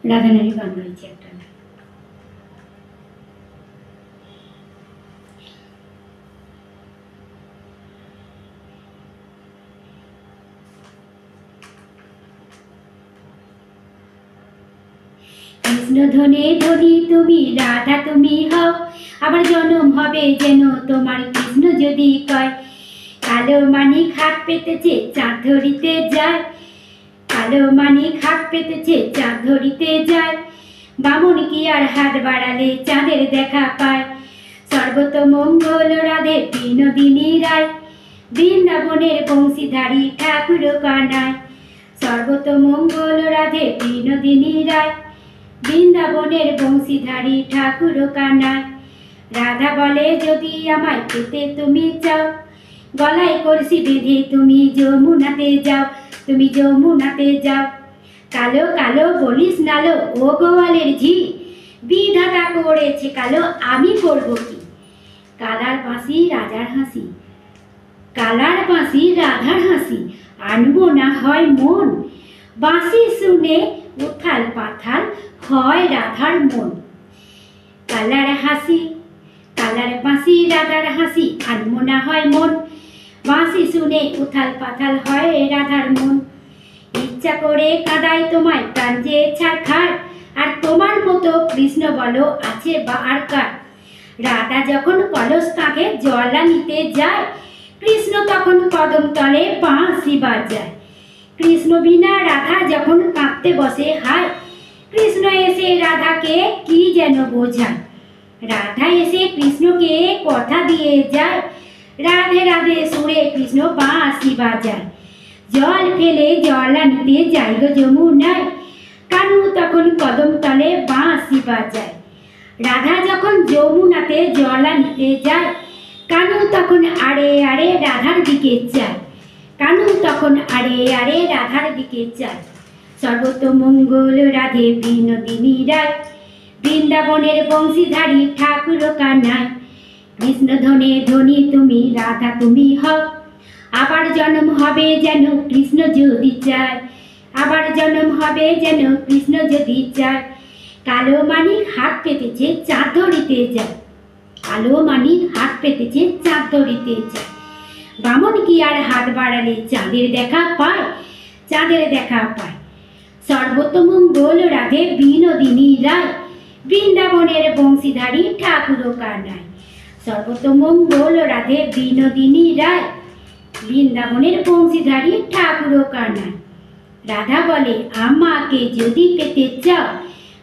রাধানারী গান গাইছে একটা। কৃষ্ণ ধনে ধনি তুমি, রাধা তুমি হও, আবার জনম হবে যেন তোমার কৃষ্ণ যদি কয়। কালো মানিক হাত পেতেছে চাঁদ ধরিতে যায়, কালো মানিক হাত পেতেছে চাঁদ ধরিতে যায়। বামন কি আর হাত বাড়ালে চাঁদের দেখা পায়। সর্বত মঙ্গল রাধে বিনোদিনী রায়, বৃন্দাবনের বংশীধারী ঠাকুর কানায়। সর্বত মঙ্গল রাধে বিনোদিনী রায়, বৃন্দাবনের বংশীধারী ঠাকুর কানায়। রাধা বলে যদি আমায় পেতে তুমি চাও, গলায় কলসি বেঁধে তুমি যমুনাতে যাও, তুমি যমুনাতে যাও। কালো কালো বলিস নালো ও গোয়ালের ঝি, বিধাতা করেছে কালো আমি করব কি। কালার বাঁশি রাজার হাসি, কালার বাঁশি রাধার হাসি, আনবো না হয় মন। বাঁশি শুনে উথাল পাথাল হয় রাধার মন। কালার হাসি, কালার বাঁশি রাধার হাসি, আনবো না হয় মন। বাঁশি শুনে উথাল পাথাল হয় রাধার মন। ইচ্ছা করে কাদায় তোমায় প্রাণ যে ছাড়খাড়, আর তোমার মতো কৃষ্ণ বলো আছে বা আর কার। রাধা যখন কলস কাঁখে জলা নিতে যায়, কৃষ্ণ তখন কদম তলে বাঁশি বাজায়। কৃষ্ণ বিনা রাধা যখন কাঁদতে বসে হায়, কৃষ্ণ এসে রাধাকে কি যেন বোঝায়। রাধা এসে কৃষ্ণকে কথা দিয়ে যায়, রাধে রাধে সুরে কৃষ্ণ বাঁশি বাজায়। জল ফেলে জলা নিতে যাই গো যমুনায়, কানু তখন কদম তলে বাঁশি বাজায়। রাধা যখন যমুনাতে জলা নিতে যায়, কানু তখন আড়ে আড়ে রাধার দিকে চায়, কানু তখন আড়ে আড়ে রাধার দিকে চায়। সর্বত মঙ্গল রাধে বিনোদিনী রায়, বৃন্দাবনের বংশীধারী ঠাকুর কানায়। কৃষ্ণ ধনে ধনি তুমি, রাধা তুমি হও, আবার জন্ম হবে যেন কৃষ্ণ যদি চায়, আবার জন্ম হবে যেন কৃষ্ণ যদি চায়। কালো মানিক হাত পেতেছে চাঁদ ধরিতে যায়, কালো মানিক হাত পেতেছে চাঁদ ধরিতে যায়। বামন কি আর হাত বাড়ালে চাঁদের দেখা পায়, চাঁদের দেখা পায়। সর্বতমঙ্গল রাধে বিনোদিনী রায়, বৃন্দাবনের বংশীধারী ঠাকুর কানায়। সর্বতমঙ্গল রাধে বিনোদিনী রায়, বৃন্দাবনের বংশীধারী ঠাকুর কানায়। রাধা বলে আমাকে যদি পেতে চাও,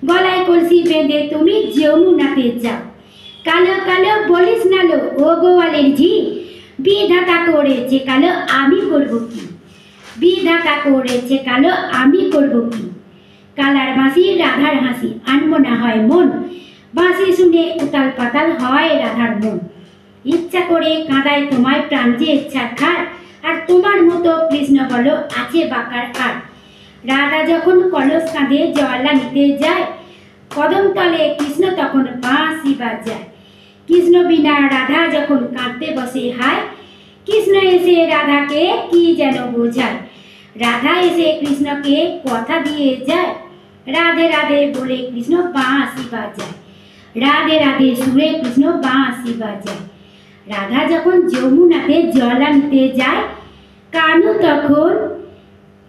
গলায় কলসি বেঁধে তুমি যমুনাতে যাও। কালো কালো বলিস নালো ও গোয়ালের ঝি, বিধাতা করেছে কালো আমি করব কি, বিধাতা করেছে কালো আমি করব কি। কালার বাঁশি রাধার হাসি, আনবো না হয় মন। বাঁশি শুনে উতাল পাতাল হয় রাধার মন। ইচ্ছা করে কাঁদায় তোমায় প্রাণ যে ছাড়খাড়, আর তোমার মতো কৃষ্ণ বলো আছে বাকার আর। রাধা যখন কলস কাঁধে জলা নিতে যায়, কদম তলে কৃষ্ণ তখন বাঁশি বাজায়। কৃষ্ণ বিনা রাধা যখন কাঁদতে বসে হায়, কৃষ্ণ এসে রাধাকে কি যেন বোঝায়। রাধা এসে কৃষ্ণকে কথা দিয়ে যায়, রাধে রাধে বলে কৃষ্ণ বাঁশি বাজায়, রাধে রাধে সুরে কৃষ্ণ বাঁশি বাজায়। রাধা যখন যমুনাতে জল আনতে যায়, কানু তখন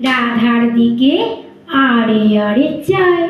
রাধার দিকে আড়ে আড়ে চায়।